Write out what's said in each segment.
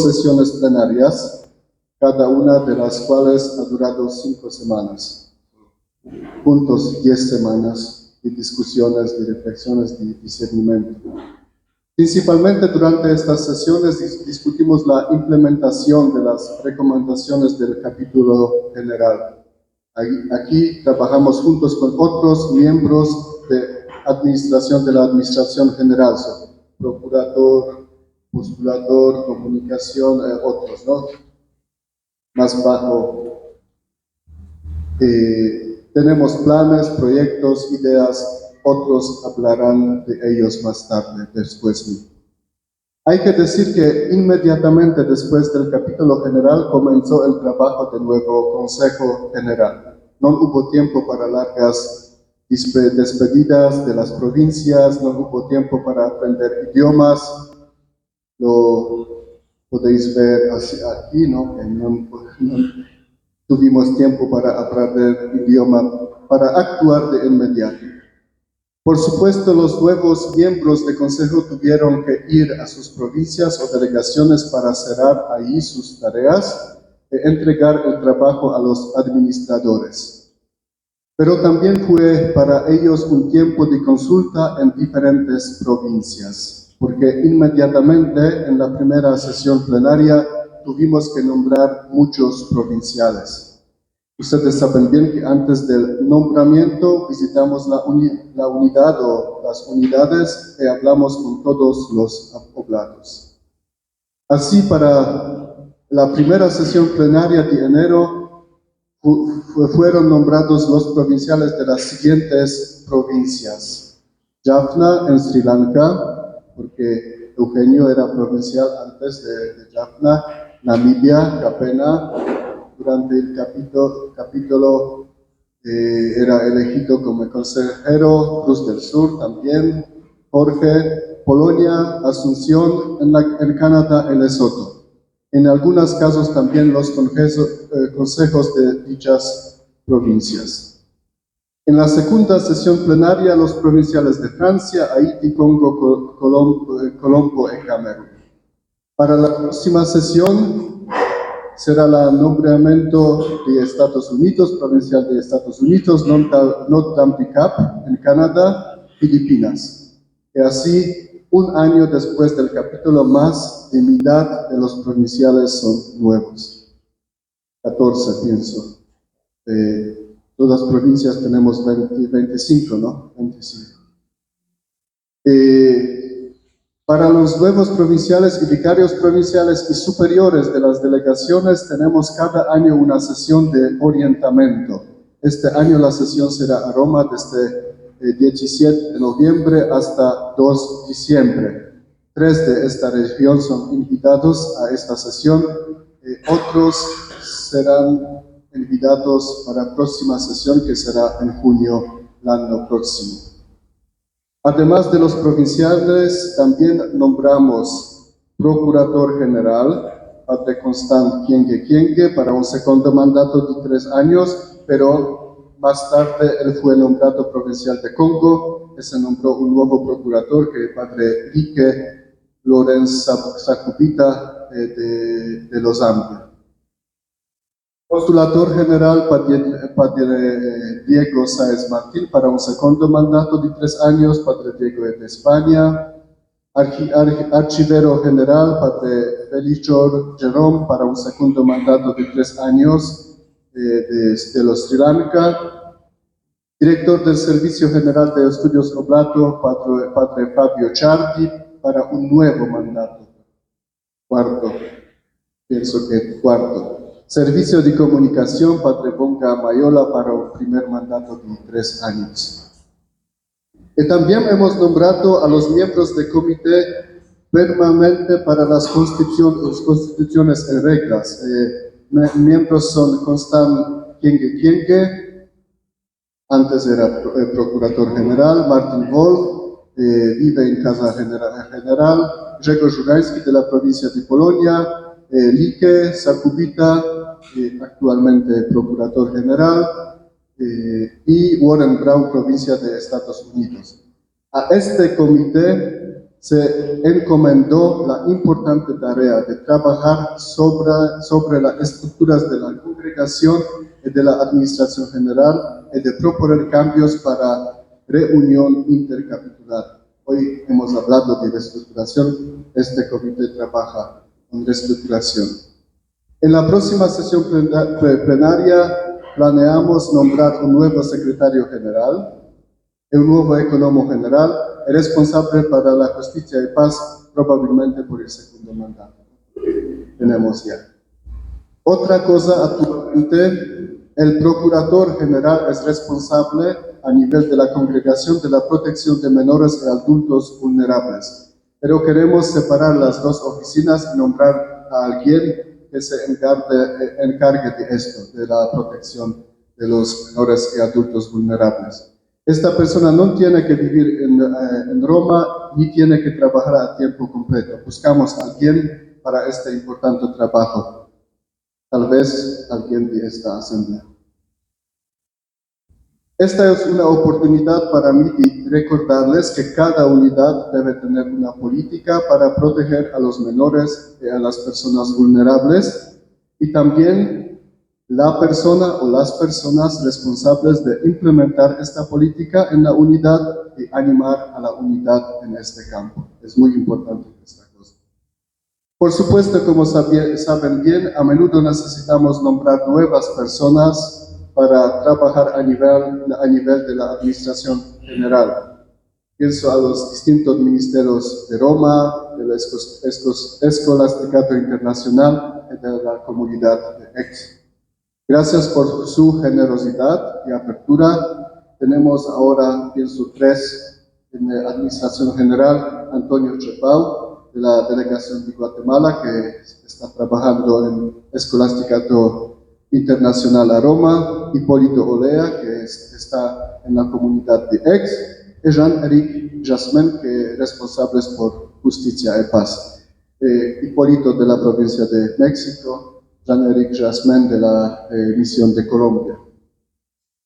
sesiones plenarias, cada una de las cuales ha durado 5 semanas. Juntos 10 semanas de discusiones, de reflexiones, de discernimiento. Principalmente durante estas sesiones discutimos la implementación de las recomendaciones del capítulo general. Aquí trabajamos juntos con otros miembros de administración de la Administración General, procurador, postulador, comunicación, otros, ¿no? Más bajo. Tenemos planes, proyectos, ideas, otros hablarán de ellos más tarde, después mío. Hay que decir que inmediatamente después del capítulo general comenzó el trabajo del nuevo Consejo General. No hubo tiempo para largas despedidas de las provincias, no hubo tiempo para aprender idiomas. Lo podéis ver aquí, ¿no? Que no tuvimos tiempo para aprender idioma, para actuar de inmediato. Por supuesto, los nuevos miembros del Consejo tuvieron que ir a sus provincias o delegaciones para cerrar ahí sus tareas e entregar el trabajo a los administradores. Pero también fue para ellos un tiempo de consulta en diferentes provincias, porque inmediatamente en la primera sesión plenaria tuvimos que nombrar muchos provinciales. Ustedes saben bien que antes del nombramiento visitamos la unidad o las unidades y hablamos con todos los oblatos. Así, para la primera sesión plenaria de enero fueron nombrados los provinciales de las siguientes provincias. Jaffna en Sri Lanka, porque Eugenio era provincial antes de Jaffna, Namibia, Capena. Durante el capítulo era elegido como consejero, Cruz del Sur también, Jorge, Polonia, Asunción, en Canadá, el Lesoto. En algunos casos también los consejos de dichas provincias. En la segunda sesión plenaria, los provinciales de Francia, Haití, Congo, Colombo y Camerún. Para la próxima sesión será el nombramiento de Estados Unidos, provincial de Estados Unidos, Nord-Tampico, en Canadá, Filipinas. Y así, un año después del capítulo, más de mitad de los provinciales son nuevos. 14, pienso. Todas las provincias tenemos 25, ¿no? 25. Para los nuevos provinciales y vicarios provinciales y superiores de las delegaciones tenemos cada año una sesión de orientamiento. Este año la sesión será a Roma desde 17 de noviembre hasta 2 de diciembre. 3 de esta región son invitados a esta sesión, otros serán invitados para la próxima sesión que será en junio el año próximo. Además de los provinciales, también nombramos Procurador General, Padre Constant Kienge, para un segundo mandato de 3 años, pero más tarde él fue nombrado provincial de Congo, y se nombró un nuevo procurador, que es Padre Rique Lorenz Sacupita de Los Andes. Postulador General, Padre Diego Sáez Martín, para un segundo mandato de 3 años, Padre Diego de España. Archivero General, Padre Felichor Jerome, para un segundo mandato de 3 años, de los Sri Lanka. Director del Servicio General de Estudios Oblatos, Padre Fabio Ciardi, para un nuevo mandato. Pienso que cuarto. Servicio de Comunicación, Padre Bonga Mayola, para un primer mandato de 3 años. Y también hemos nombrado a los miembros del Comité Permanente para las Constituciones y Reglas. Miembros son Constant Kienge, antes era Procurador General, Martin Wolf, vive en Casa General, Grzegorz Żurański de la provincia de Polonia, Like Sakubita, actualmente Procurador General, y Warren Brown, provincia de Estados Unidos. A este comité se encomendó la importante tarea de trabajar sobre las estructuras de la congregación y de la administración general y de proponer cambios para reunión intercapitular. Hoy hemos hablado de reestructuración, este comité trabaja en reestructuración. En la próxima sesión plenaria planeamos nombrar un nuevo secretario general, un nuevo economo general, el responsable para la justicia y paz, probablemente por el segundo mandato. Tenemos ya. Otra cosa, actualmente, el procurador general es responsable a nivel de la congregación de la protección de menores y adultos vulnerables. Pero queremos separar las dos oficinas y nombrar a alguien que se encargue de esto, de la protección de los menores y adultos vulnerables. Esta persona no tiene que vivir en Roma ni tiene que trabajar a tiempo completo. Buscamos a alguien para este importante trabajo. Tal vez alguien de esta asamblea. Esta es una oportunidad para mí de recordarles que cada unidad debe tener una política para proteger a los menores y a las personas vulnerables y también la persona o las personas responsables de implementar esta política en la unidad y animar a la unidad en este campo. Es muy importante esta cosa. Por supuesto, como saben bien, a menudo necesitamos nombrar nuevas personas para trabajar a nivel de la administración general. Pienso a los distintos ministerios de Roma, del Escolasticato Internacional y de la comunidad de EX. Gracias por su generosidad y apertura. Tenemos ahora, pienso, 3 en la Administración General: Antonio Chepau, de la Delegación de Guatemala, que está trabajando en Escolasticato Internacional a Roma; Hipólito Olea, que está en la comunidad de EX; y Jean-Éric Jasmin, que es responsable por Justicia y Paz. Hipólito de la provincia de México; Jean-Éric Jasmin de la Misión de Colombia.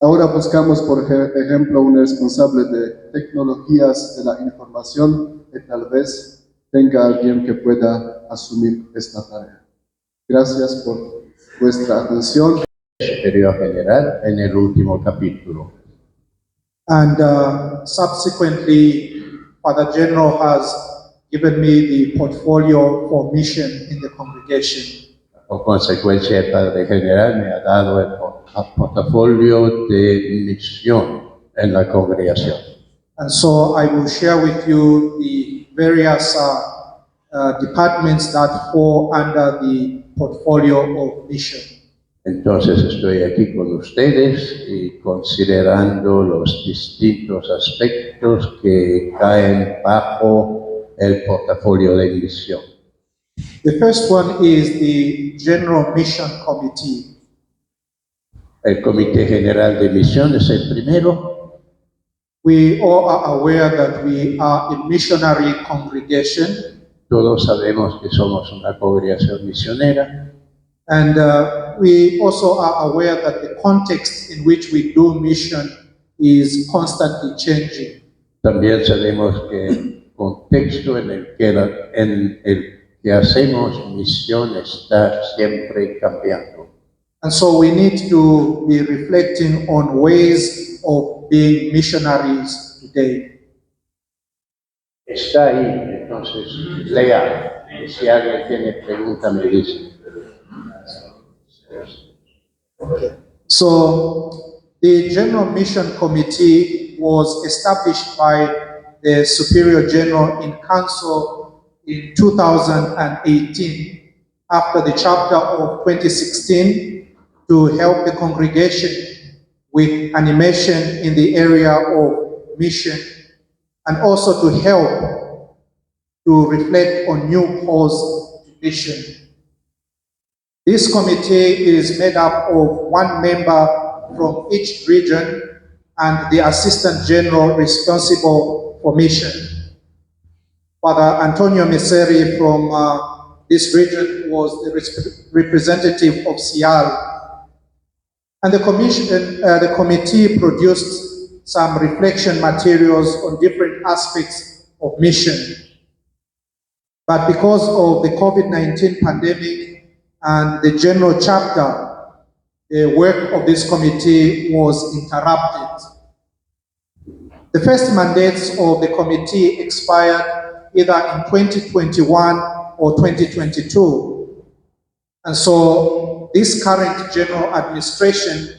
Ahora buscamos, por ejemplo, un responsable de tecnologías de la información y tal vez tenga alguien que pueda asumir esta tarea. Gracias por vuestra atención. Superior General en el último capítulo. And subsequently, Father General has given me the portfolio for mission in the congregation. Por consecuencia, el Padre General me ha dado el portafolio de misión en la congregación. And so I will share with you the various departments that fall under the portfolio of mission. Entonces estoy aquí con ustedes y considerando los distintos aspectos que caen bajo el portafolio de misión. The first one is the General Mission Committee. El Comité General de Misión es el primero. We all are aware that we are a missionary congregation. Todos sabemos que somos una congregación misionera. And we also are aware that the context in which we do mission is constantly changing. También sabemos que el contexto en el que hacemos misión está siempre cambiando. And so we need to be reflecting on ways of being missionaries today. Está ahí, entonces lea. Si alguien tiene pregunta, me dice. So the General Mission Committee was established by the Superior General in Council in 2018 after the chapter of 2016 to help the congregation with animation in the area of mission and also to help to reflect on new calls to mission. This committee is made up of one member from each region and the Assistant General responsible for mission. Father Antonio Meseri from this region was the representative of Sial. And the committee produced some reflection materials on different aspects of mission. But because of the COVID-19 pandemic and the general chapter, the work of this committee was interrupted. The first mandates of the committee expired either in 2021 or 2022. And so this current general administration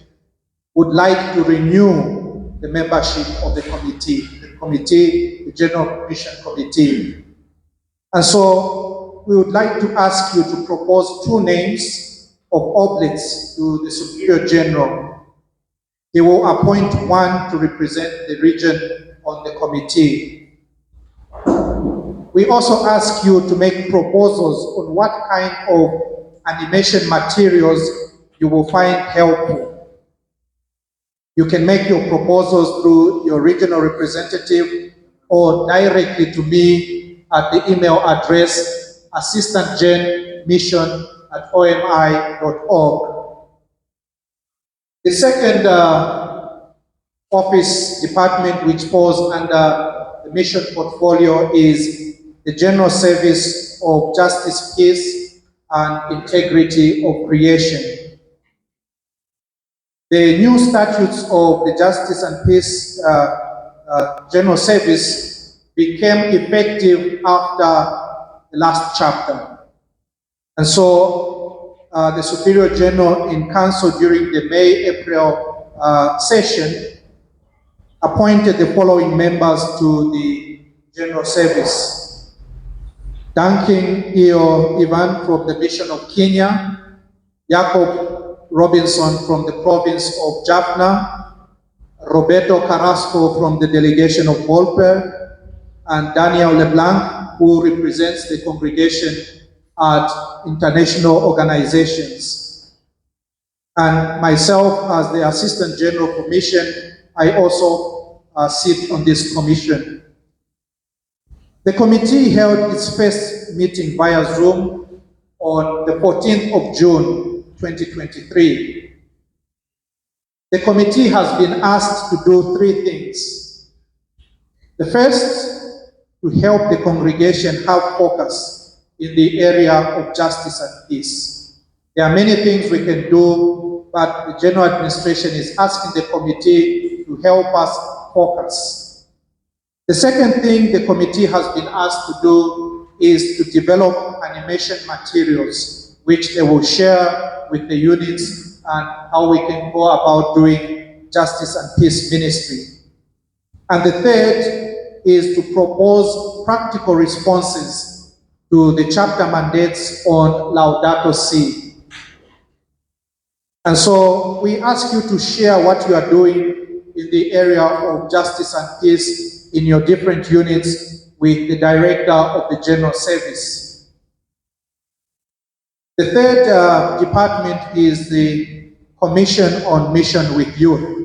would like to renew the membership of the committee, the General Mission Committee. And so we would like to ask you to propose 2 names of oblates to the Superior General. He will appoint one to represent the region on the committee. We also ask you to make proposals on what kind of animation materials you will find helpful. You can make your proposals through your regional representative or directly to me at the email address assistantgenmission@omi.org. The second office department which falls under the mission portfolio is the General Service of Justice, Peace, and Integrity of Creation. The new statutes of the Justice and Peace General Service became effective after the last chapter. And so the Superior General in Council during the May-April session appointed the following members to the General Service. Duncan Iyo Ivan from the Mission of Kenya, Jacob Robinson from the province of Jaffna, Roberto Carrasco from the delegation of Volpe, and Daniel LeBlanc, who represents the congregation at international organizations. And myself, as the Assistant General for Mission, I also sit on this commission. The committee held its first meeting via Zoom on the 14th of June, 2023. The committee has been asked to do 3 things. The first, to help the congregation have focus in the area of justice and peace. There are many things we can do, but the General Administration is asking the committee to help us focus. The second thing the committee has been asked to do is to develop animation materials, which they will share with the units and how we can go about doing justice and peace ministry. And the third is to propose practical responses to the chapter mandates on Laudato Si. And so we ask you to share what you are doing in the area of justice and peace in your different units with the director of the General Service. The third department is the Commission on Mission with Youth.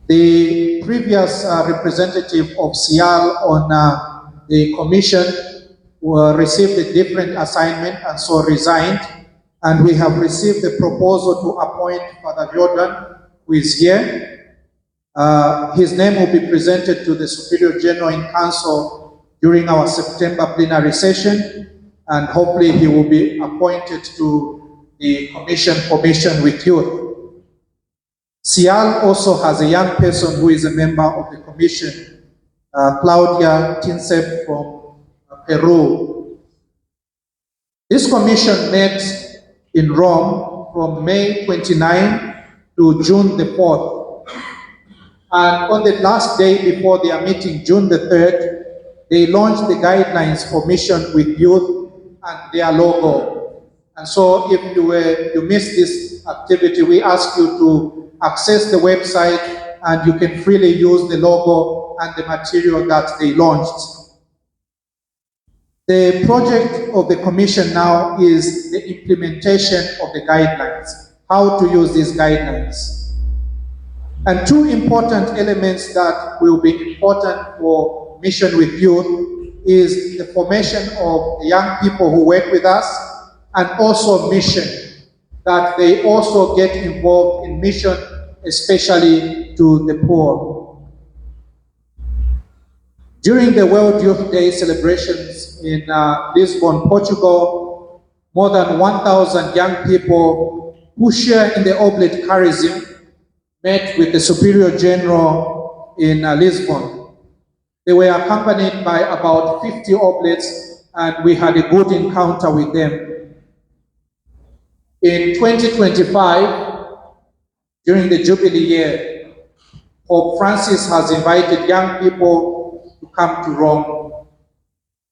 The previous representative of SIAL on the commission received a different assignment and so resigned. And we have received the proposal to appoint Father Jordan, who is here. His name will be presented to the Superior General in Council during our September plenary session, and hopefully he will be appointed to the Commission for Mission with Youth. SIAL also has a young person who is a member of the commission, Claudia Tinsep from Peru. This commission met in Rome from May 29 to June the 4th. And on the last day before their meeting, June the 3rd, they launched the guidelines for mission with youth and their logo. And so if you missed this activity, we ask you to access the website and you can freely use the logo and the material that they launched. The project of the commission now is the implementation of the guidelines, how to use these guidelines. And 2 important elements that will be important for Mission with Youth is the formation of the young people who work with us, and also mission, that they also get involved in mission, especially to the poor. During the World Youth Day celebrations in Lisbon, Portugal, more than 1,000 young people who share in the Oblate charism met with the Superior General in Lisbon. They were accompanied by about 50 Oblates, and we had a good encounter with them. In 2025, during the Jubilee year, Pope Francis has invited young people to come to Rome.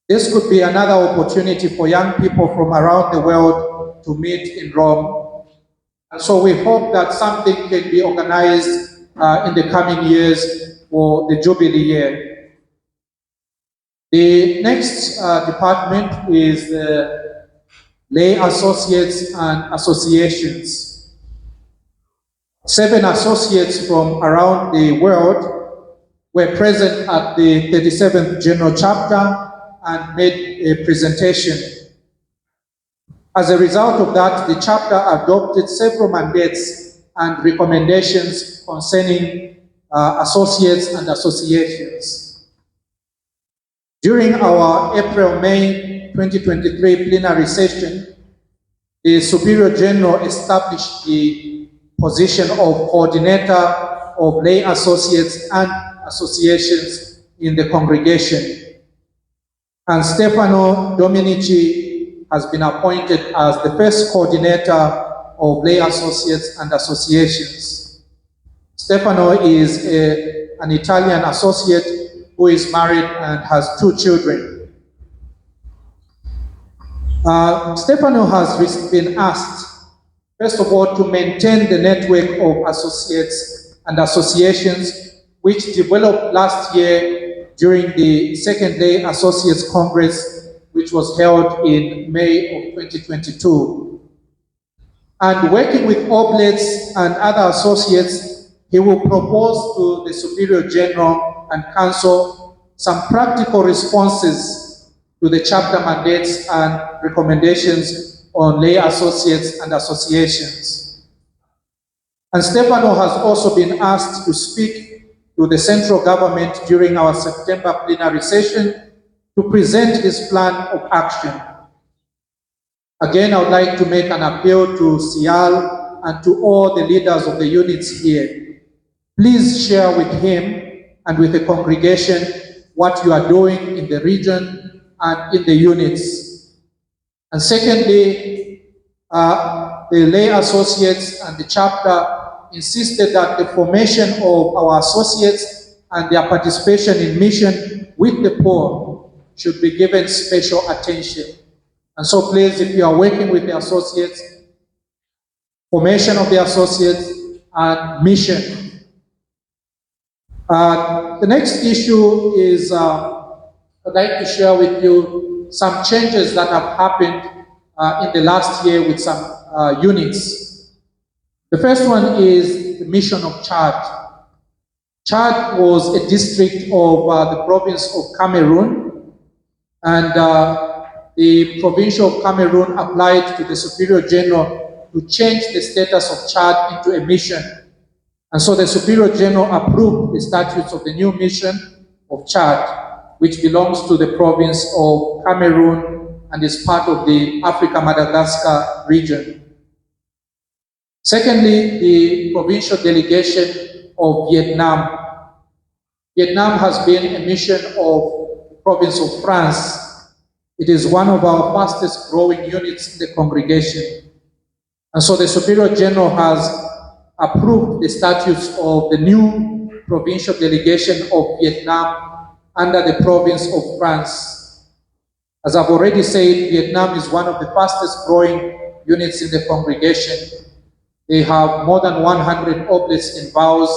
This could be another opportunity for young people from around the world to meet in Rome. And so we hope that something can be organized in the coming years for the Jubilee year. The next department is the lay associates and associations. 7 associates from around the world were present at the 37th General Chapter and made a presentation. As a result of that, the chapter adopted several mandates and recommendations concerning associates and associations. During our April-May 2023 plenary session, the Superior General established the position of coordinator of lay associates and associations in the congregation. And Stefano Dominici has been appointed as the first coordinator of lay associates and associations. Stefano is an Italian associate who is married and has 2 children. Stefano has been asked, first of all, to maintain the network of associates and associations which developed last year during the Second Day Associates Congress, which was held in May of 2022. And working with Oblates and other associates, he will propose to the Superior General and Council some practical responses to the chapter mandates and recommendations on lay associates and associations. And Stefano has also been asked to speak to the central government during our September plenary session to present his plan of action. Again, I would like to make an appeal to Sial and to all the leaders of the units here. Please share with him and with the congregation what you are doing in the region and in the units. And secondly, the lay associates and the chapter insisted that the formation of our associates and their participation in mission with the poor should be given special attention. And so please, if you are working with the associates, formation of the associates and mission. The next issue is, I'd like to share with you some changes that have happened in the last year with some units. The first one is the mission of Chad. Chad was a district of the province of Cameroon, and the provincial of Cameroon applied to the Superior General to change the status of Chad into a mission. And so the Superior General approved the statutes of the new mission of Chad, which belongs to the province of Cameroon and is part of the Africa-Madagascar region. Secondly, the provincial delegation of Vietnam. Vietnam has been a mission of the province of France. It is one of our fastest growing units in the congregation. And so the Superior General has approved the statutes of the new provincial delegation of Vietnam under the province of France. As I've already said, Vietnam is one of the fastest growing units in the congregation. They have more than 100 oblates in vows.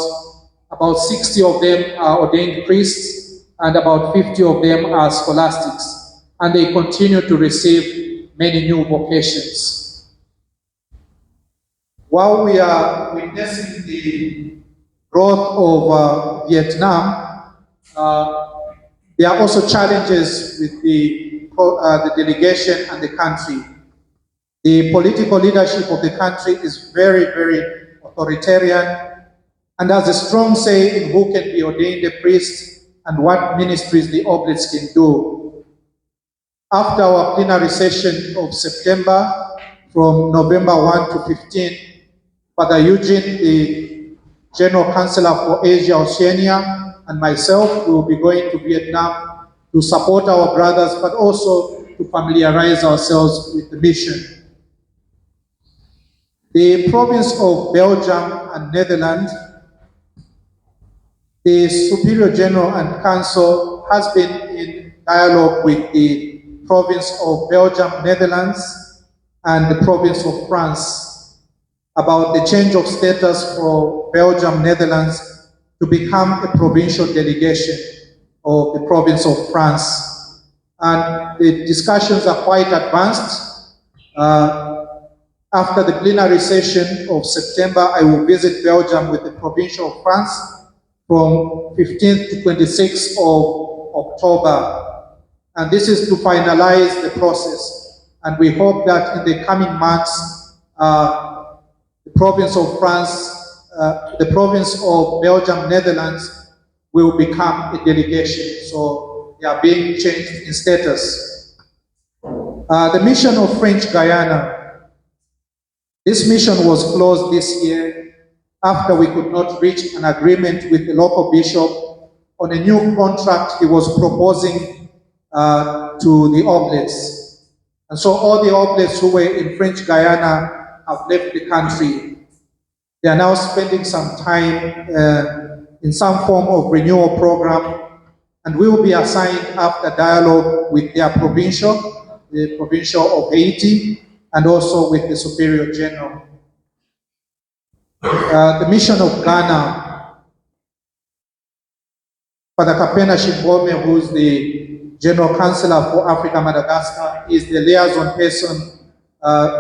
About 60 of them are ordained priests, and about 50 of them are scholastics. And they continue to receive many new vocations. While we are witnessing the growth of Vietnam, there are also challenges with the delegation and the country. The political leadership of the country is very, very authoritarian and has a strong say in who can be ordained a priest and what ministries the oblates can do. After our plenary session of September, from November 1 to 15, Father Eugene, the General Councillor for Asia Oceania, and myself will be going to Vietnam to support our brothers, but also to familiarize ourselves with the mission. The province of Belgium and Netherlands, the Superior General and Council has been in dialogue with the province of Belgium, Netherlands, and the province of France about the change of status for Belgium, Netherlands to become a provincial delegation of the province of France. And the discussions are quite advanced. After the plenary session of September, I will visit Belgium with the provincial of France from 15th to 26th of October. And this is to finalize the process. And we hope that in the coming months, the province of France, the province of Belgium, Netherlands will become a delegation. So they are being changed in status. The mission of French Guyana. This mission was closed this year after we could not reach an agreement with the local bishop on a new contract he was proposing to the Oblatos. And so all the Oblatos who were in French Guyana have left the country. They are now spending some time in some form of renewal program, and we will be assigned after dialogue with their provincial, the provincial of Haiti, and also with the Superior General. The mission of Ghana, Father Kapena Shibome, who's the General Councillor for Africa Madagascar, is the liaison person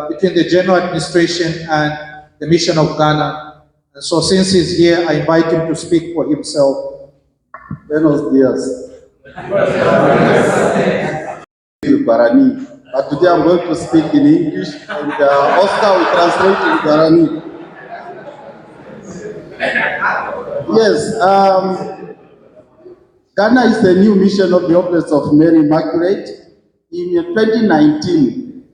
between the General Administration and the mission of Ghana. And so since he's here, I invite him to speak for himself. Buenos días. Guarani. But today I'm going to speak in English, and Oscar will translate in Guarani. Yes, Ghana is the new mission of the Office of Mary Immaculate. In 2019,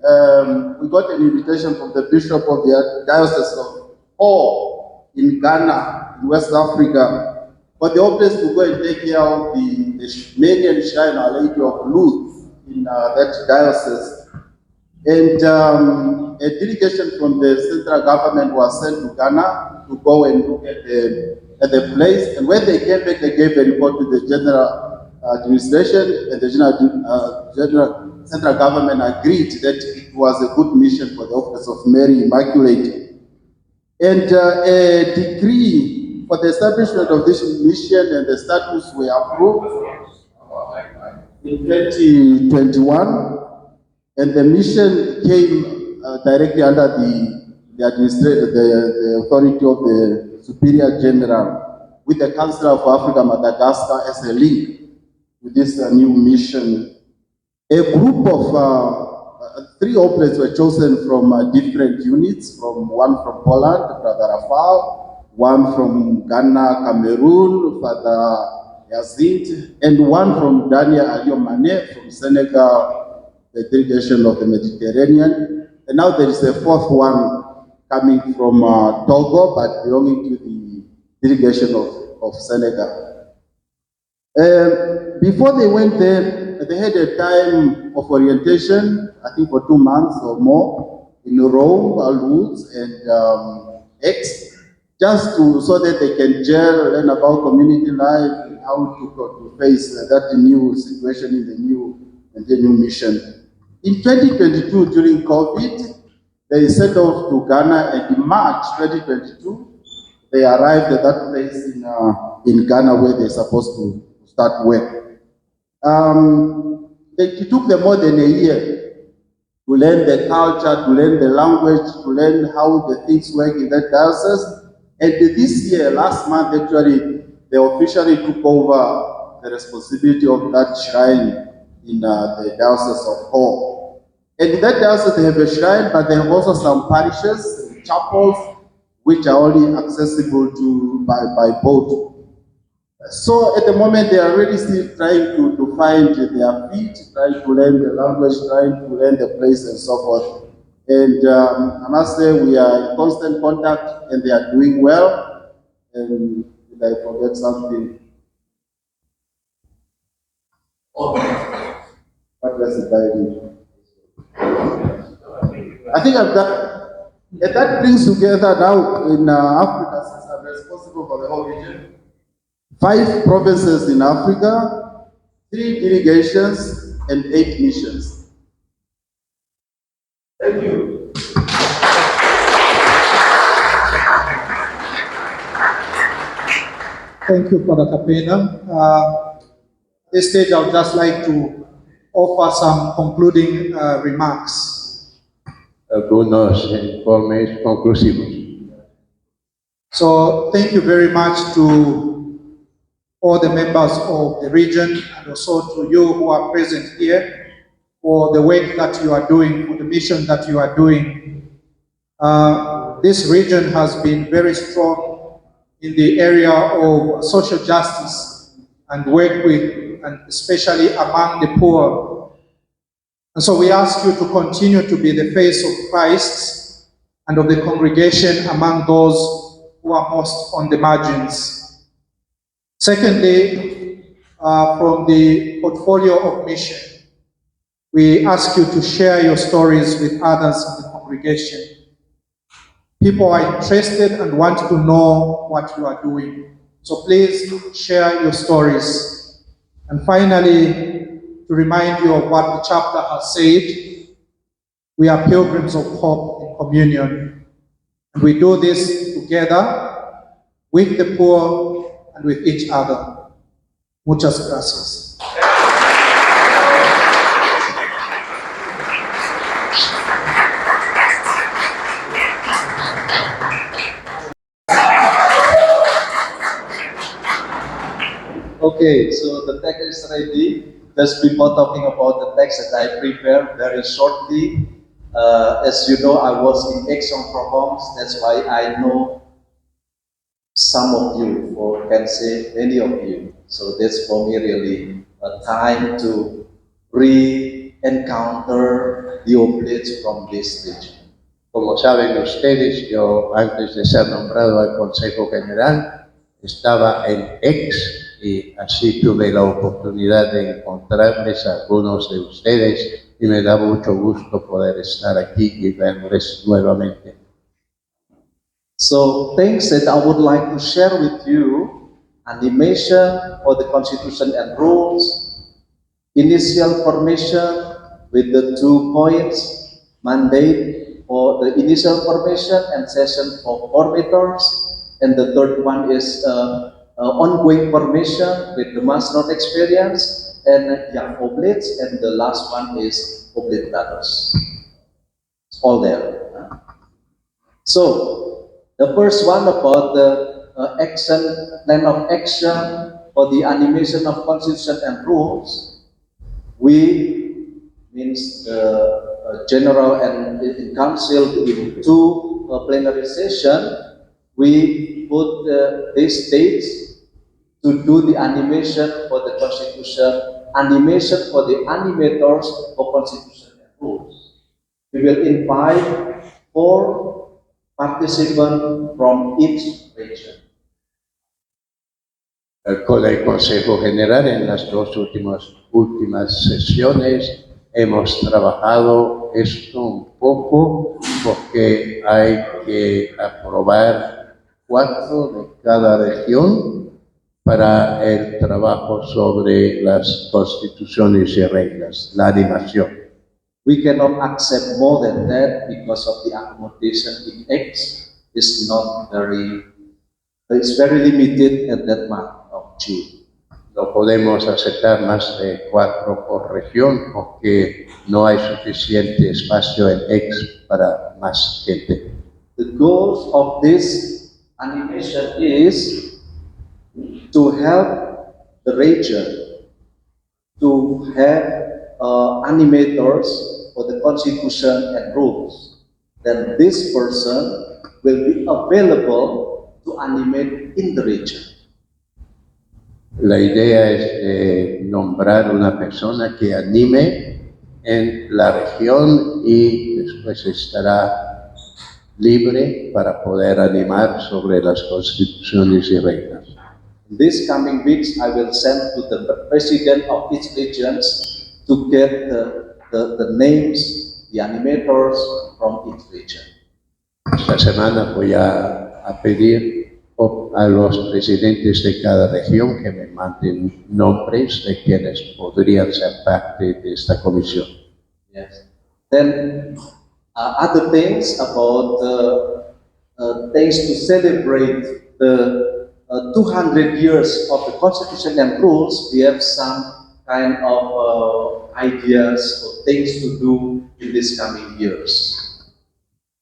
we got an invitation from the Bishop of the Diocese of Or in Ghana, in West Africa, for the office to go and take care of the Marian Shrine, Our Lady of Lourdes, in that diocese. And a delegation from the central government was sent to Ghana to go and look at the place. And when they came back, they gave a report to the general administration, and the general central government agreed that it was a good mission for the Office of Mary Immaculate. And a decree for the establishment of this mission and the status were approved in 2021, and the mission came directly under the authority of the Superior General, with the Councillor for Africa Madagascar as a link to this new mission. A group of 3 oblates were chosen from different units, one from Poland, Brother Rafal, one from Ghana, Cameroon, Father Yazid, and one from Daniel Aliomane from Senegal, the delegation of the Mediterranean. And now there is a 4th one coming from Togo, but belonging to the delegation of Senegal. Before they went there, they had a time of orientation, I think for 2 months or more, in Rome, Lourdes, and Aix, just so that they can learn about community life and how to face that new situation in the new mission. In 2022, during COVID, they set off to Ghana, and in March 2022, they arrived at that place in Ghana where they're supposed to start work. It took them more than a year to learn the culture, to learn the language, to learn how the things work in that diocese. And this year, last month actually, they officially took over the responsibility of that shrine in the Diocese of Ho. And in that diocese, they have a shrine, but they have also some parishes, chapels, which are only accessible by boat. So at the moment, they are really still trying to find their feet, trying to learn the language, trying to learn the place and so forth. And I must say we are in constant contact and they are doing well. And did I forget something? What was it I did? I think I've done, and that brings together now in Africa, since I'm responsible for the whole region, 5 provinces in Africa, 3 delegations, and 8 missions. Thank you. Thank you, Father Capena. At this stage, I would just like to offer some concluding remarks. Algunos informes conclusivos. So, thank you very much to all the members of the region and also to you who are present here for the work that you are doing, for the mission that you are doing. This region has been very strong in the area of social justice and work with, and especially among the poor. And so we ask you to continue to be the face of Christ and of the congregation among those who are most on the margins. Secondly, from the portfolio of mission, we ask you to share your stories with others in the congregation. People are interested and want to know what you are doing. So please share your stories. And finally, to remind you of what the chapter has said, we are pilgrims of hope in communion. And we do this together with the poor and with each other. Muchas gracias. Okay, so the text is ready. Just before talking about the text that I prepared very shortly, as you know, I was in Aix-en-Provence. That's why I know some of you, or can say many of you. So that's for me really a time to re-encounter the Oblatos from this region. Como saben ustedes, yo antes de ser nombrado al Consejo General estaba en Aix y así tuve la oportunidad de encontrarles a algunos de ustedes y me da mucho gusto poder estar aquí y verles nuevamente. So things that I would like to share with you: animation for the Constitution and rules, initial formation with the 2 points, mandate for the initial formation and session for formators, and the third one is ongoing formation with the master experience and young oblates, and the last one is Oblatas. It's all there. So the first one about the plan of action for the animation of constitution and rules, we means the general and the council in 2 plenary session, we put these dates to do the animation for the constitution, animation for the animators for constitution and rules. We will invite 4 participants from each region. Con el Consejo General en las 2 últimas sesiones hemos trabajado esto un poco porque hay que aprobar 4 de cada región para el trabajo sobre las constituciones y reglas, la animación. We cannot accept more than that because of the accommodation in X is not very, it's very limited at that month of June. No podemos aceptar más de 4 por región porque no hay suficiente espacio en X para más gente. The goal of this animation is to help the region to have animators for the constitution and rules. Then this person will be available to animate in the region. La idea es nombrar una persona que anime en la región y después estará libre para poder animar sobre las constituciones y reglas. In these coming weeks, I will send to the president of each region to get the names, the animators from each region. Esta semana voy a pedir a los presidentes de cada región que me manden nombres de quienes podrían ser parte de esta comisión. Yes. Then other things about things to celebrate the 200 years of the Constitution and rules. We have some kind of ideas or things to do in these coming years.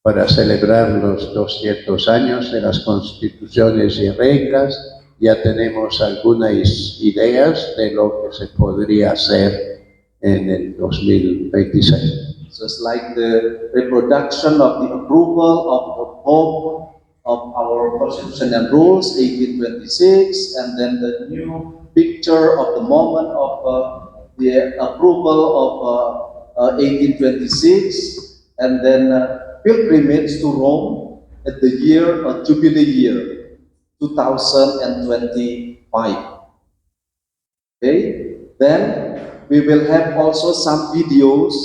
Para celebrar los 200 años de las constituciones y reglas, ya tenemos algunas ideas de lo que se podría hacer en el 2026. So it's like the reproduction of the approval of the Pope of our Constitution and Rules, 1826, and then the new picture of the moment of the approval of 1826, and then pilgrimage to Rome at the year of Jubilee year, 2025. Okay, then we will have also some videos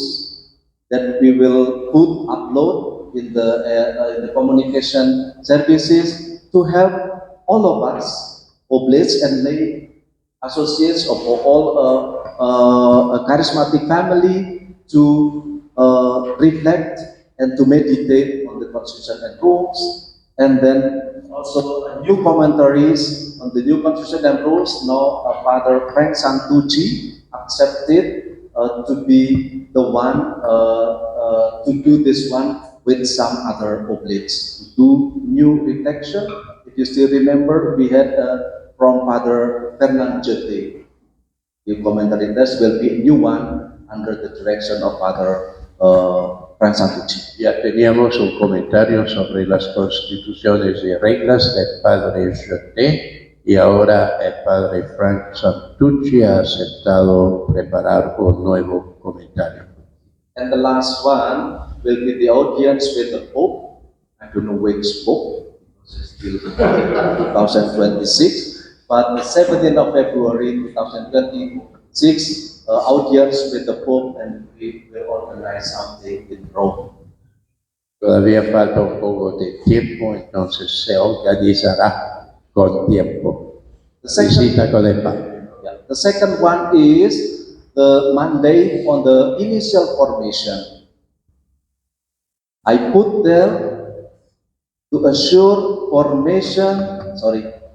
that we will upload in the communication services to help all of us, oblates and lay associates of all a charismatic family to reflect and to meditate on the Constitution and rules, and then also new commentaries on the new Constitution and rules. Now, Father Frank Santucci accepted to be the one to do this one with some other oblates, to do new reflection. If you still remember, we had from Father Fernand Jete. The commentary test will be a new one under the direction of Father Frank Santucci. Ya teníamos un comentario sobre las constituciones y reglas del padre Jeté y ahora el padre Frank Santucci ha aceptado preparar un nuevo comentario. And the last one will be the audience with the Pope. I don't know which Pope, because it's still 2026, but the 17th of February 2026, audience with the Pope, and we will organize something in Rome. Todavía falta un poco de tiempo, entonces se organizará con tiempo. Visita con el Papa. Yeah. The second one is the mandate on the initial formation. I put there to assure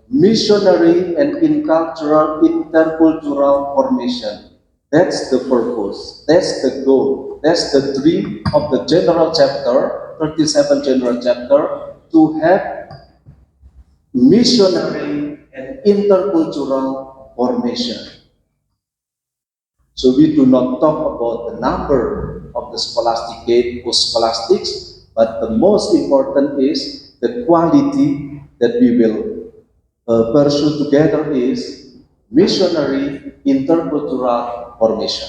missionary and intercultural formation. That's the purpose, that's the goal, that's the dream of the general chapter, 37 general chapter, to have missionary and intercultural formation. So we do not talk about the number of the scholasticate or scholastics, but the most important is the quality that we will pursue together is missionary intercultural formation.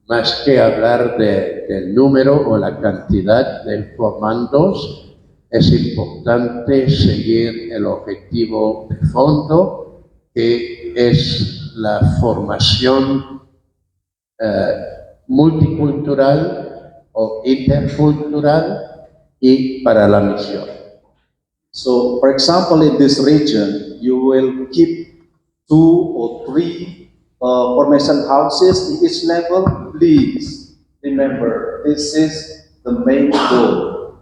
Más que hablar del número o la cantidad de formandos, es importante seguir el objetivo de fondo, que es la formación multicultural o intercultural y para la misión. So, for example, in this region, you will keep 2 or 3 formation houses in each level. Please remember, this is the main goal,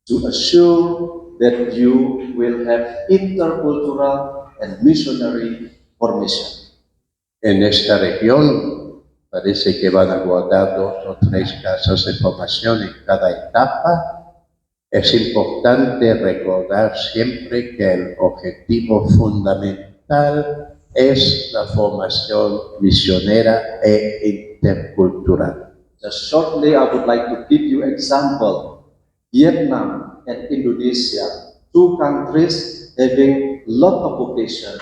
to assure that you will have intercultural and missionary formation. En esta región parece que van a guardar 2 o 3 casas de formación en cada etapa. Es importante recordar siempre que el objetivo fundamental es la formación misionera e intercultural. Just shortly, I would like to give you example. Vietnam and Indonesia, 2 countries having lot of vocation.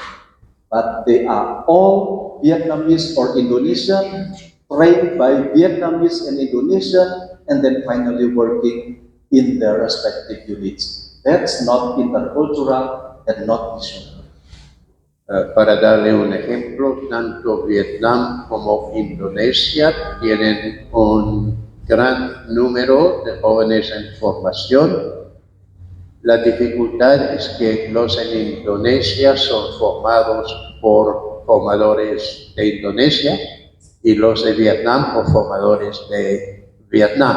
but they are all Vietnamese or Indonesian, trained by Vietnamese and Indonesian, and then finally working in their respective units. That's not intercultural and not missionary. Para darle un ejemplo, tanto Vietnam como Indonesia tienen un gran número de jóvenes en formación. La dificultad es que los en Indonesia son formados por formadores de Indonesia y los de Vietnam por formadores de Vietnam.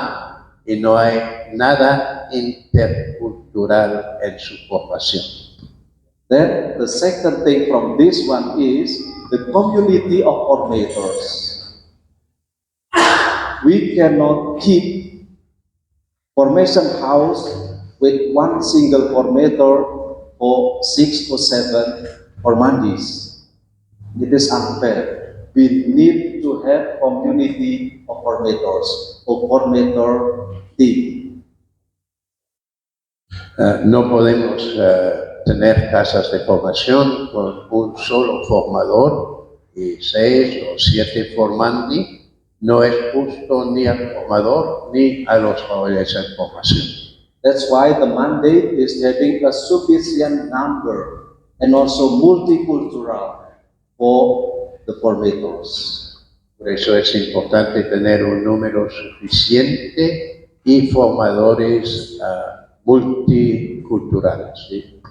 Y no hay nada intercultural en su formación. Then the second thing from this one is the community of formators. We cannot keep formation house with one single formator for 6 or 7 formandis. It is unfair. We need to have community of formators or formator team. No podemos tener casas de formación con un solo formador y 6 o 7 formandi. No es justo ni al formador ni a los jóvenes en formación. That's why the mandate is having a sufficient number and also multicultural for the formators. Por eso es importante tener un número suficiente y formadores multiculturales. ¿Sí?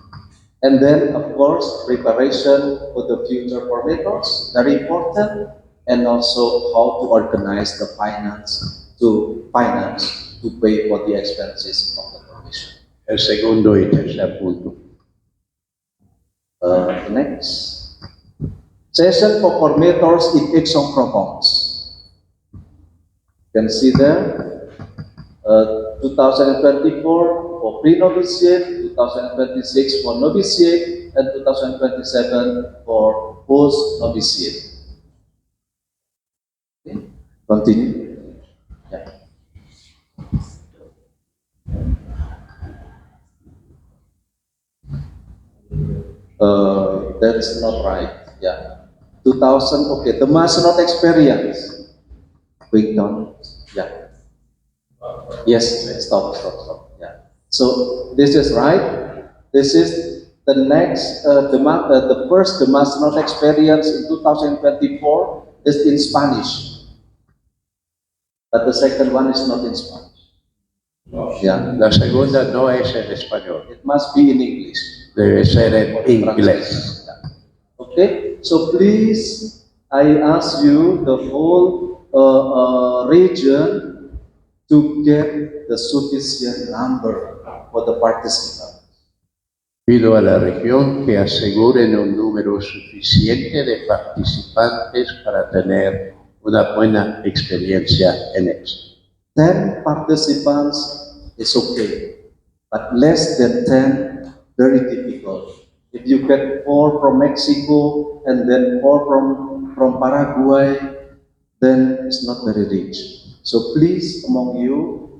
And then, of course, preparation for the future formators, very important, and also how to organize the finance to pay for the expenses of the formation. El segundo y tercer punto. Next. Session for formators in Exxon Province. You can see there, 2024 for pre-novitiate, 2026 for novitiate, and 2027 for post-novitiate. Okay. Continue. Yeah. That's not right. Yeah. 2000, okay, the must not experience. Quick down. Yeah. Yes, stop. Yeah. So this is right. This is the next, the first, the must not experience in 2024 is in Spanish. But the second one is not in Spanish. Yeah. La segunda no es en español, It must be in English. debe ser en inglés. Okay, so please, I ask you, the whole region, to get the sufficient number for the participants. Pido a la región que aseguren un número suficiente de participantes para tener una buena experiencia en eso. 10 participants is okay, but less than 10, very difficult. If you get 4 from Mexico and then 4 from Paraguay, then it's not very rich. So please, among you,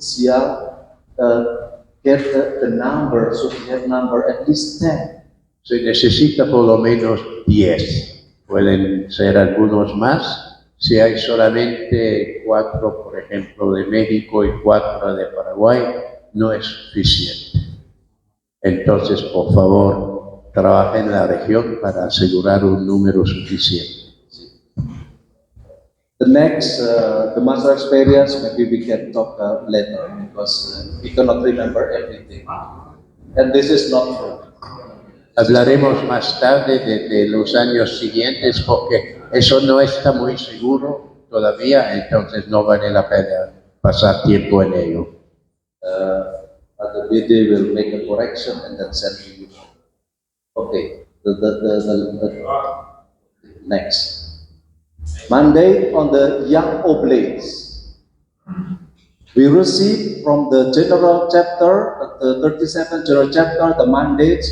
get the number, sufficient number, at least 10. Se necesita por lo menos 10. Pueden ser algunos más. Si hay solamente 4, por ejemplo, de México y 4 de Paraguay, no es suficiente. Entonces, por favor, trabajen en la región para asegurar un número suficiente. The next, the master experience, maybe we can talk later because we cannot remember everything. And this is not true. Hablaremos más tarde de los años siguientes porque eso no está muy seguro todavía, entonces no vale la pena pasar tiempo en ello. But the BD will make a correction and then send to you. Okay, the next. Mandate on the young oblates. We received from the general chapter, the 37th general chapter, the mandate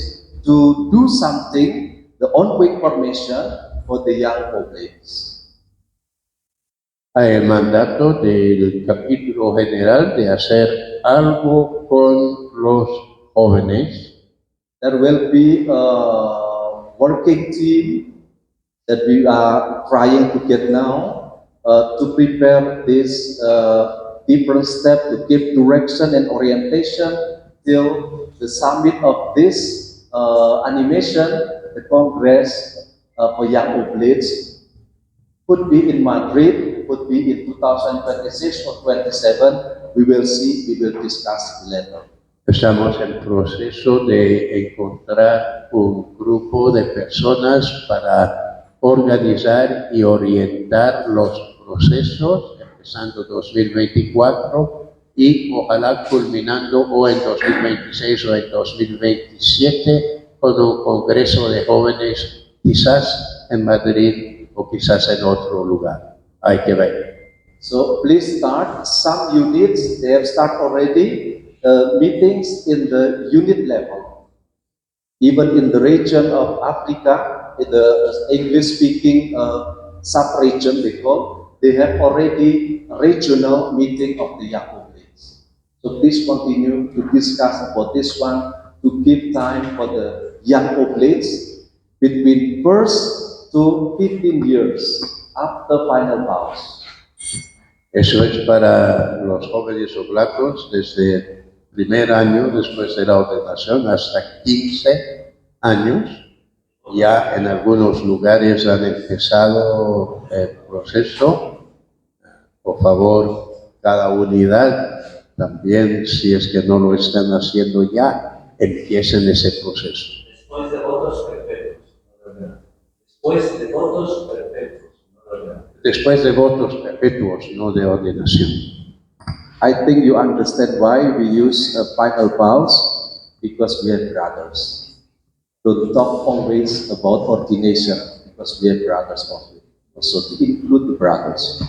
to do something, the ongoing formation for the young oblates. Hay el mandato del capítulo general de hacer algo con los jóvenes. There will be a working team that we are trying to get now to prepare this different step to give direction and orientation till the summit of this animation, the Congress for Young Oblates, could be in Madrid, could be in 2026 or 27. We will see, we will discuss later. Estamos en proceso de encontrar un grupo de personas para organizar y orientar los procesos, empezando 2024 y ojalá culminando o en 2026 o en 2027 con un congreso de jóvenes, quizás en Madrid o quizás en otro lugar. Hay que ver. So please start. Some units, they have started already. Meetings in the unit level, even in the region of Africa, in the English-speaking sub-region they have already a regional meeting of the young oblates. So please continue to discuss about this one, to give time for the young oblates between first to 15 years after final vows. Eso es para los jóvenes oblatos desde el primer año después de la ordenación hasta 15 años. Ya en algunos lugares han empezado el proceso. Por favor, cada unidad, también si es que no lo están haciendo ya, empiecen ese proceso. Después de votos perpetuos. Después de votos perpetuos. Después de votos perpetuos, no de ordenación. I think you understand why we use final vows, because we have brothers. Don't talk always about ordination, because we have brothers only. Also to include the brothers.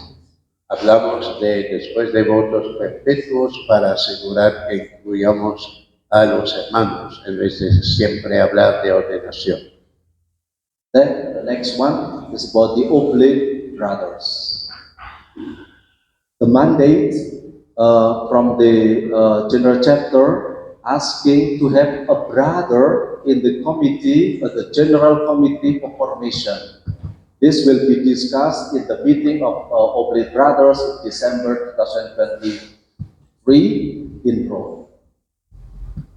Hablamos de después de votos perpetuos para asegurar que incluyamos a los hermanos, en vez de siempre hablar de ordenación. Then the next one is about the oblate brothers. The mandate from the general chapter asking to have a brother in the committee, the general committee for formation. This will be discussed in the meeting of Oblate Brothers in December 2023 in Rome.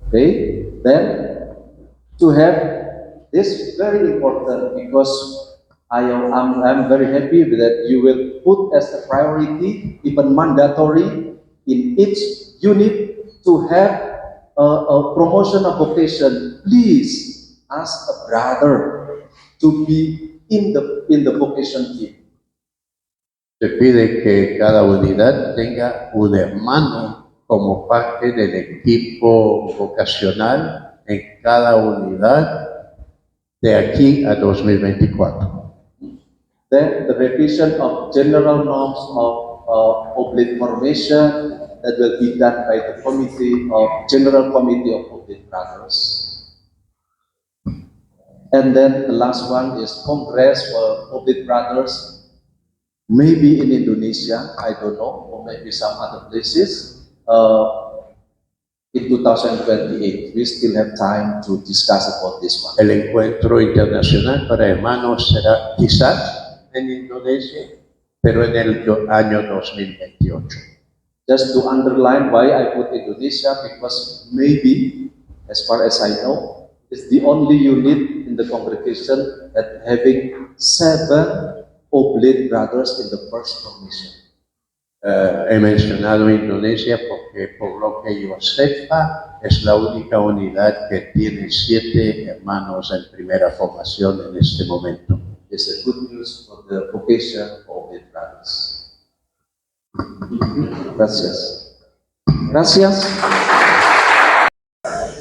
Okay, then to have this very important, because I'm very happy that you will put as a priority, even mandatory, in each unit to have a promotion of vocation. Please ask a brother to be in the vocation team. Se pide que cada unidad tenga un hermano como parte del equipo vocacional en cada unidad de aquí a 2024. Then the revision of general norms of oblate formation that will be done by the General Committee of Oblate Brothers. And then the last one is Congress for Oblate Brothers, maybe in Indonesia, I don't know, or maybe some other places, in 2028. We still have time to discuss about this one. El encuentro internacional para hermanos será quizás en Indonesia, pero en el año 2028. Just to underline why I put Indonesia, because maybe, as far as I know, it's the only unit in the congregation that having 7 oblate brothers in the first commission. He mencionado Indonesia porque, por lo que yo sepa, es la única unidad que tiene 7 hermanos en primera formación en este momento. It's a good news for the vocation of the brothers. Gracias. Gracias.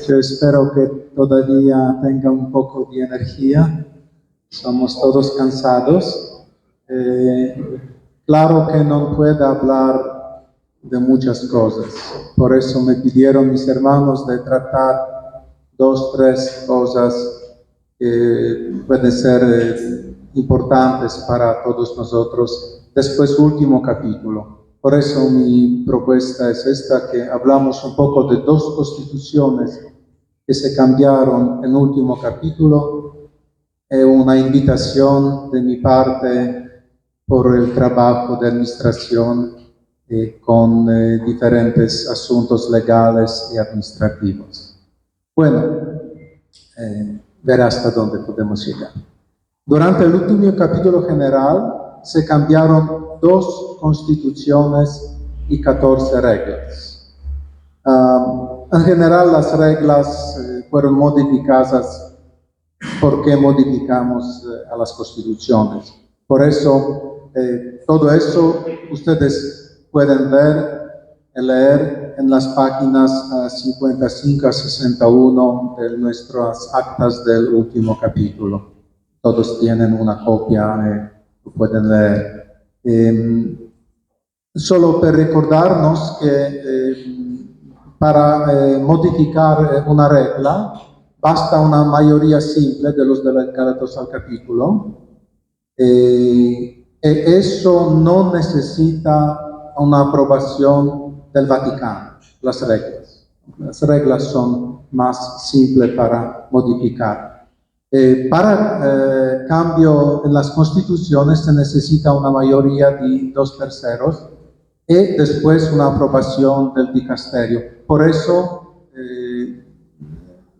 Yo espero que todavía tenga un poco de energía. Somos todos cansados. Claro que no puedo hablar de muchas cosas. Por eso me pidieron mis hermanos de tratar 2, 3 cosas que pueden ser importantes para todos nosotros. Después, último capítulo. Por eso mi propuesta es esta, que hablamos un poco de 2 constituciones que se cambiaron en último capítulo, una invitación de mi parte por el trabajo de administración con diferentes asuntos legales y administrativos. Bueno, ver hasta dónde podemos llegar. Durante el último capítulo general se cambiaron 2 constituciones y 14 reglas. En general las reglas fueron modificadas porque modificamos a las constituciones. Por eso, todo eso ustedes pueden ver y leer en las páginas 55 a 61 de nuestras actas del último capítulo. Todos tienen una copia, lo pueden leer. Solo para recordarnos que para modificar una regla basta una mayoría simple de los delegados al capítulo. Eso no necesita una aprobación del Vaticano, las reglas. Las reglas son más simples para modificar. Para cambio en las constituciones se necesita una mayoría de 2/3 y después una aprobación del dicasterio. Por eso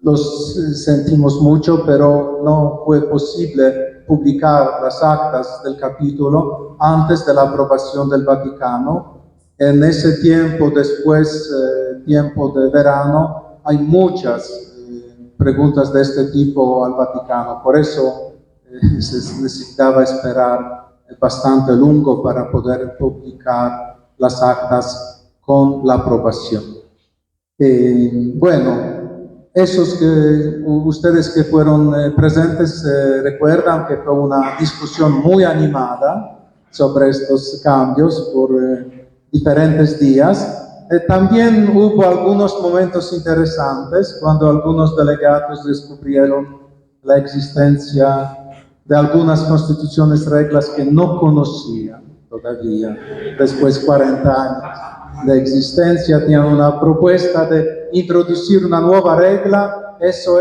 los sentimos mucho, pero no fue posible publicar las actas del capítulo antes de la aprobación del Vaticano. En ese tiempo, después, tiempo de verano, hay muchas preguntas de este tipo al Vaticano. Por eso se necesitaba esperar bastante largo para poder publicar las actas con la aprobación. Bueno, esos que ustedes que fueron presentes recuerdan que fue una discusión muy animada sobre estos cambios por diferentes días. También hubo algunos momentos interesantes cuando algunos delegados descubrieron la existencia de algunas constituciones, reglas que no conocían todavía, después de 40 años de existencia, tenían una propuesta de introducir una nueva regla, eso,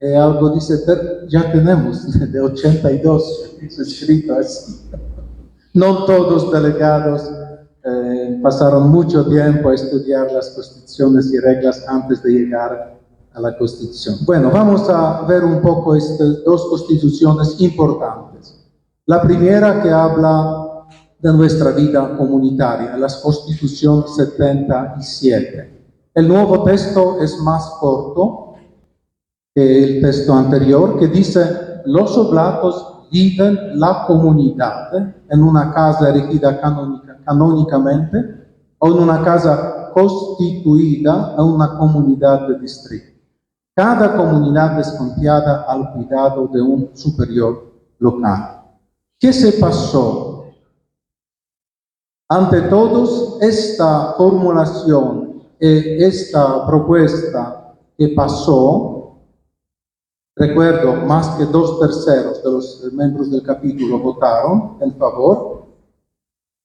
algo dice, ya tenemos, de 82, es escrito así. No todos delegados pasaron mucho tiempo a estudiar las constituciones y reglas antes de llegar a la Constitución. Bueno, vamos a ver un poco estas 2 constituciones importantes. La primera que habla de nuestra vida comunitaria, la Constitución 77. El nuevo texto es más corto que el texto anterior, que dice: los oblatos viven la comunidad en una casa erigida canónicamente o en una casa constituida en una comunidad de distrito. Cada comunidad es confiada al cuidado de un superior local. ¿Qué se pasó? Ante todos, esta formulación, esta propuesta que pasó, recuerdo, más que 2/3 de los miembros del capítulo votaron en favor,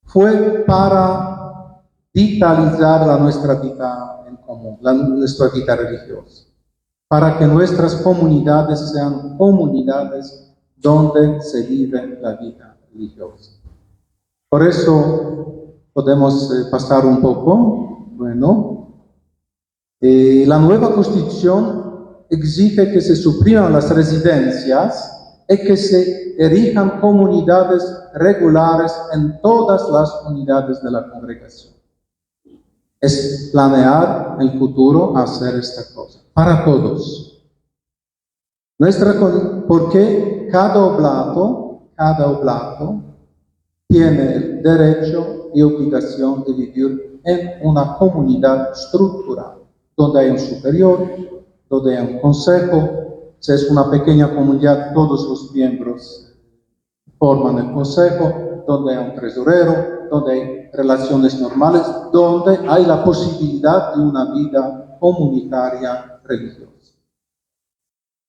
fue para vitalizar nuestra vida en común, nuestra vida religiosa, para que nuestras comunidades sean comunidades donde se vive la vida religiosa. Por eso podemos pasar un poco. Bueno, la nueva Constitución exige que se supriman las residencias y que se erijan comunidades regulares en todas las unidades de la congregación. Es planear el futuro hacer esta cosa para todos. Porque cada oblato tiene el derecho y obligación de vivir en una comunidad estructural, donde hay un superior, donde hay un consejo. Si es una pequeña comunidad, todos los miembros forman el consejo, donde hay un tesorero, donde hay relaciones normales, donde hay la posibilidad de una vida comunitaria religiosa,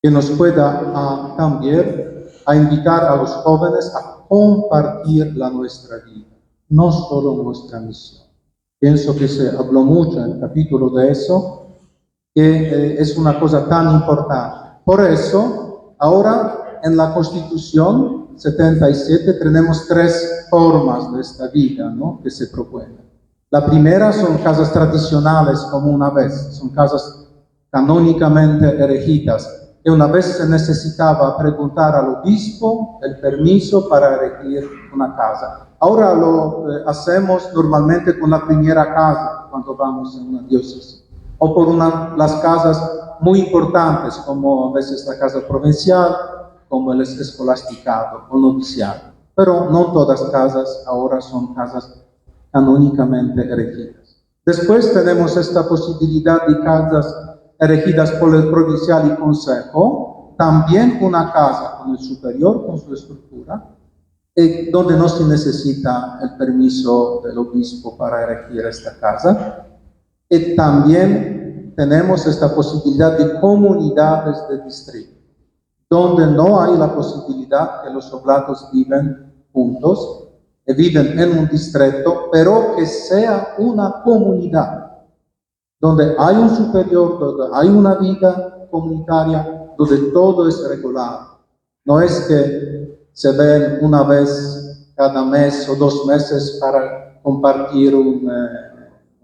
que nos pueda también a invitar a los jóvenes a compartir nuestra vida, no solo nuestra misión. Pienso que se habló mucho en el capítulo de eso, que es una cosa tan importante. Por eso, ahora en la Constitución 77 tenemos 3 formas de esta vida, ¿no?, que se proponen. La primera son casas tradicionales, como una vez, son casas canónicamente erigidas, que una vez se necesitaba preguntar al obispo el permiso para erigir una casa. Ahora lo hacemos normalmente con la primera casa, cuando vamos a una diócesis, o por las casas muy importantes, como a veces la casa provincial, como el escolasticado o noviciado. Pero no todas casas ahora son casas canónicamente erigidas. Después tenemos esta posibilidad de casas erigidas por el provincial y consejo, también una casa con el superior, con su estructura, donde no se necesita el permiso del obispo para erigir esta casa. Y también tenemos esta posibilidad de comunidades de distrito, donde no hay la posibilidad que los oblatos viven juntos, viven en un distrito, pero que sea una comunidad, donde hay un superior, donde hay una vida comunitaria, donde todo es regular. No es que se ven una vez cada mes o 2 meses para compartir un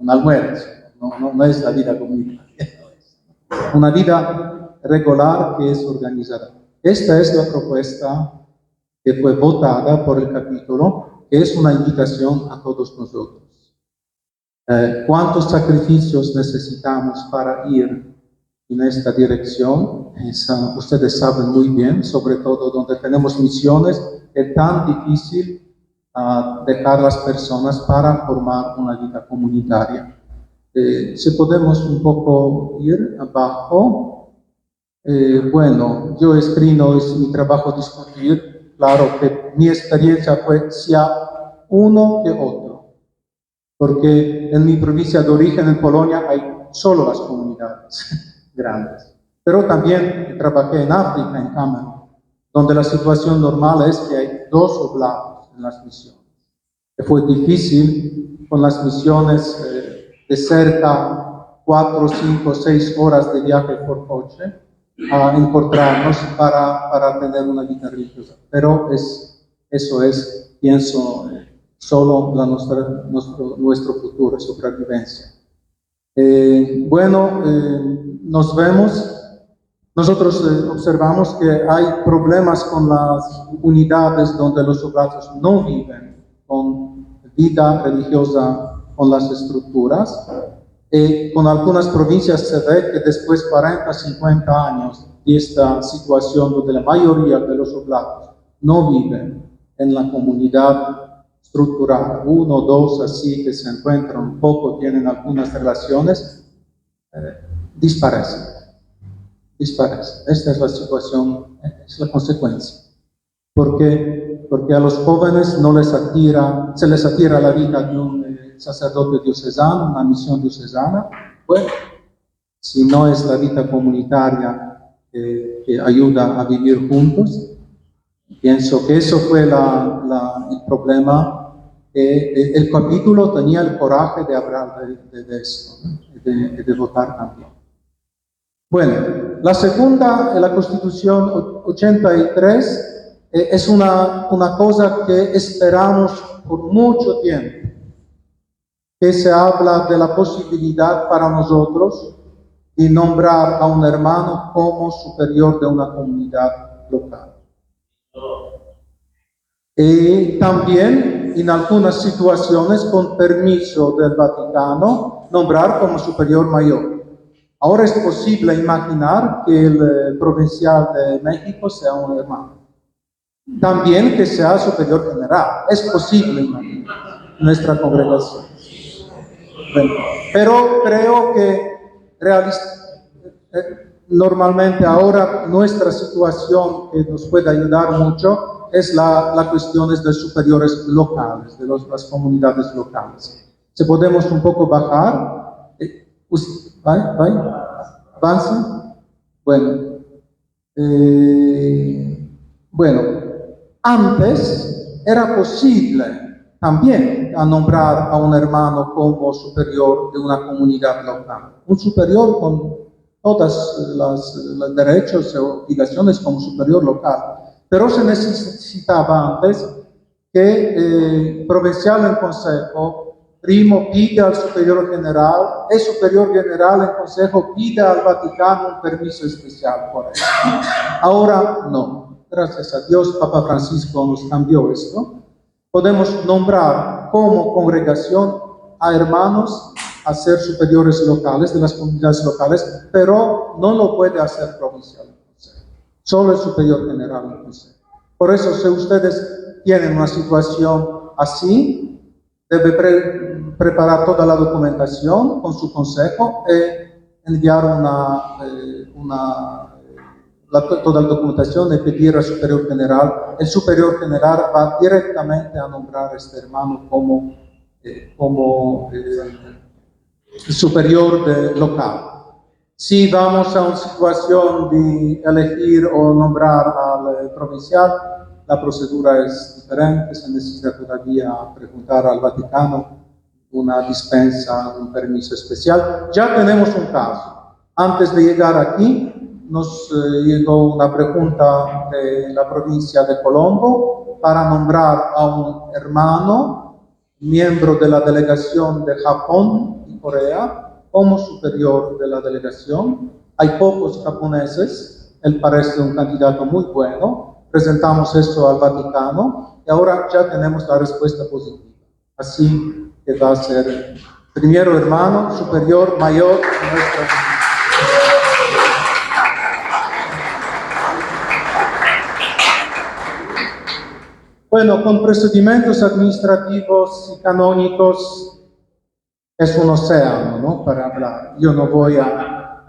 almuerzo. No es la vida comunitaria. Una vida regular que es organizada. Esta es la propuesta que fue votada por el capítulo, que es una invitación a todos nosotros. ¿Cuántos sacrificios necesitamos para ir en esta dirección? Ustedes saben muy bien, sobre todo donde tenemos misiones, es tan difícil dejar las personas para formar una vida comunitaria. Si podemos un poco ir abajo. Bueno, yo escribo, es mi trabajo discutir. Claro que mi experiencia fue sea uno que otro, porque en mi provincia de origen, en Polonia, hay solo las comunidades grandes. Pero también trabajé en África, en Camerún, donde la situación normal es que hay 2 oblatos en las misiones. Fue difícil con las misiones de cerca 4, 5, 6 horas de viaje por coche a encontrarnos para tener una vida religiosa. Pero eso es, pienso, solo nuestro futuro, supervivencia. Nos vemos. Nosotros observamos que hay problemas con las unidades donde los oblatos no viven con vida religiosa, con las estructuras. Con algunas provincias se ve que después de 40, 50 años de esta situación donde la mayoría de los oblatos no viven en la comunidad estructurada, 1 o 2 así que se encuentran un poco, tienen algunas relaciones, disparecen. Esta es la situación, es la consecuencia. Porque a los jóvenes se les atira la vida de un sacerdote diocesano, una misión diocesana. Bueno, si no es la vida comunitaria que ayuda a vivir juntos, pienso que eso fue el problema. El capítulo tenía el coraje de hablar de esto, ¿no? de votar también. Bueno, la segunda, la Constitución 83, es una cosa que esperamos por mucho tiempo, que se habla de la posibilidad para nosotros de nombrar a un hermano como superior de una comunidad local. Y también, en algunas situaciones, con permiso del Vaticano, nombrar como superior mayor. Ahora es posible imaginar que el provincial de México sea un hermano. También que sea superior general. Es posible imaginar nuestra congregación. Bueno, pero creo que normalmente ahora nuestra situación que nos puede ayudar mucho es la cuestión de superiores locales, de las comunidades locales. Si podemos un poco bajar, ¿avanza? Bueno, antes era posible también nombrar a un hermano como superior de una comunidad local. Un superior con todos los derechos y obligaciones como superior local. Pero se necesitaba antes que provincial en consejo, primo pide al superior general, el superior general en consejo pide al Vaticano un permiso especial por eso. Ahora no, gracias a Dios, Papa Francisco nos cambió esto. Podemos nombrar como congregación a hermanos a ser superiores locales de las comunidades locales, pero no lo puede hacer provincial en consejo, solo el superior general en consejo. Por eso, si ustedes tienen una situación así, debe preparar toda la documentación con su consejo y enviar toda la documentación y pedir al superior general. El superior general va directamente a nombrar a este hermano como superior local. Si vamos a una situación de elegir o nombrar al provincial, la procedura es diferente, se necesita todavía preguntar al Vaticano una dispensa, un permiso especial. Ya tenemos un caso. Antes de llegar aquí, nos llegó una pregunta de la provincia de Colombo para nombrar a un hermano, miembro de la delegación de Japón y Corea, como superior de la delegación. Hay pocos japoneses, él parece un candidato muy bueno. Presentamos esto al Vaticano y ahora ya tenemos la respuesta positiva. Así que va a ser primero hermano, superior, mayor de nuestra. Bueno, con procedimientos administrativos y canónicos es un océano, ¿no? Para hablar. Yo no voy a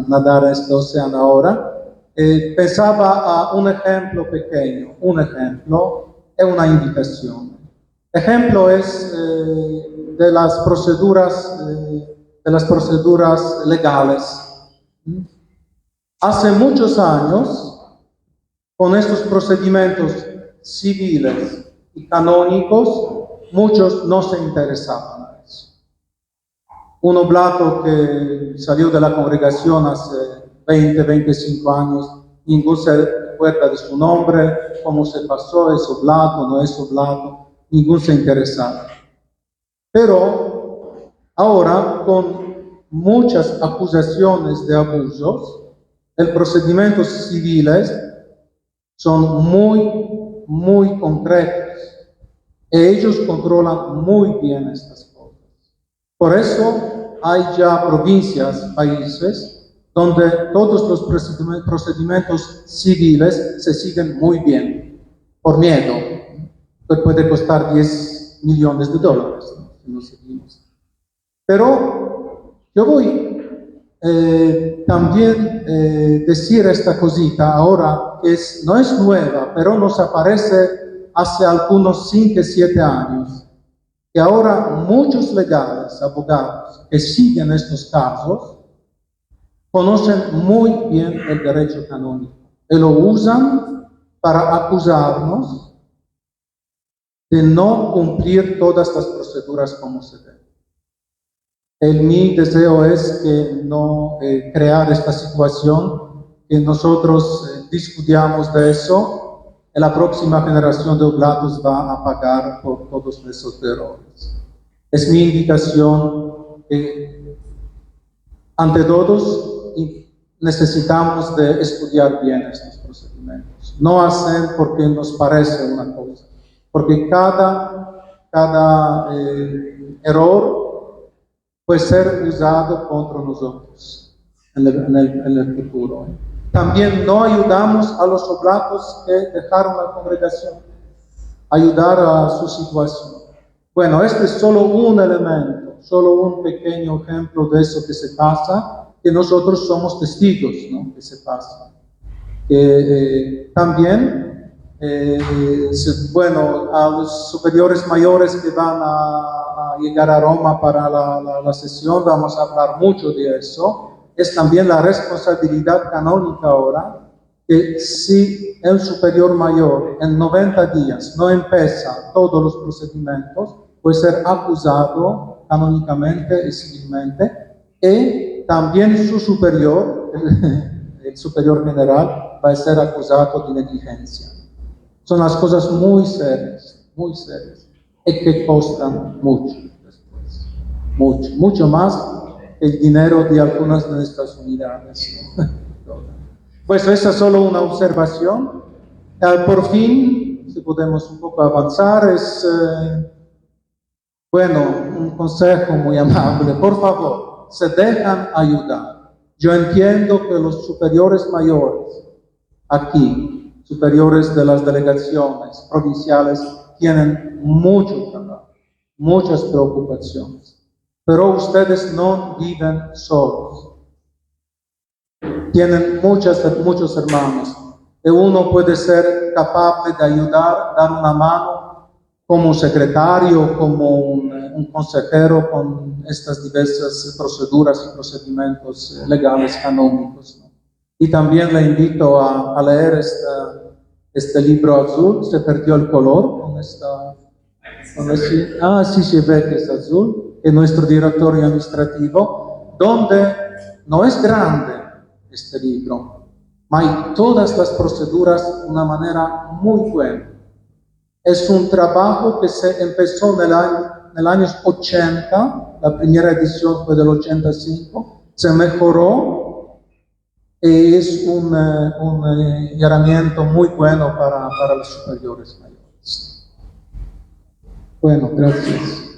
nadar en este océano ahora. Pensaba a un ejemplo pequeño, un ejemplo es una invitación. Ejemplo es de las proceduras legales. Hace muchos años, con estos procedimientos civiles y canónicos, muchos no se interesaban a eso. Un oblato que salió de la congregación hace 20, 25 años, ninguno se acuerda de su nombre, cómo se pasó, es oblato, no es oblato, ninguno se interesaba. Pero ahora, con muchas acusaciones de abusos, los procedimientos civiles son muy concretos y ellos controlan muy bien estas cosas. Por eso hay ya provincias, países, donde todos los procedimientos civiles se siguen muy bien, por miedo, que puede costar $10 millones, ¿no? Si no seguimos. Pero yo voy también decir esta cosita ahora, que no es nueva, pero nos aparece hace algunos 5 o 7 años, que ahora muchos legales, abogados que siguen estos casos, conocen muy bien el derecho canónico y lo usan para acusarnos de no cumplir todas las proceduras como se debe. Mi deseo es que no crear esta situación, que nosotros discutamos de eso, y la próxima generación de oblatos va a pagar por todos esos errores. Es mi invitación que ante todos necesitamos de estudiar bien estos procedimientos. No hacer porque nos parece una cosa, porque cada error puede ser usado contra nosotros en el futuro. También no ayudamos a los oblatos que dejaron la congregación, ayudar a su situación. Bueno, este es solo un elemento, solo un pequeño ejemplo de eso que se pasa, que nosotros somos testigos, ¿no? Que se pasa. También, bueno, a los superiores mayores que van a llegar a Roma para la sesión, vamos a hablar mucho de eso. Es también la responsabilidad canónica ahora, que si el superior mayor en 90 días no empieza todos los procedimientos, puede ser acusado canónicamente y civilmente, y también su superior, el superior general, va a ser acusado de negligencia. Son las cosas muy serias, y que costan mucho después. Mucho más que el dinero de algunas de nuestras unidades. Pues esa es solo una observación. Por fin, si podemos un poco avanzar, es, bueno, un consejo muy amable. Por favor, se dejan ayudar. Yo entiendo que los superiores mayores aquí, superiores de las delegaciones provinciales, tienen mucho trabajo, muchas preocupaciones. Pero ustedes no viven solos. Tienen muchos hermanos. Y uno puede ser capaz de ayudar, dar una mano como secretario, como un consejero con estas diversas proceduras y procedimientos legales canónicos, ¿no? Y también le invito a leer este libro azul. Se perdió el color con esta... sí se ve que es azul, es nuestro directorio administrativo, donde no es grande este libro, hay todas las proceduras de una manera muy buena. Es un trabajo que se empezó en el año 80, la primera edición fue del 85, se mejoró y es un herramienta muy bueno para los superiores mayores. Bueno, gracias.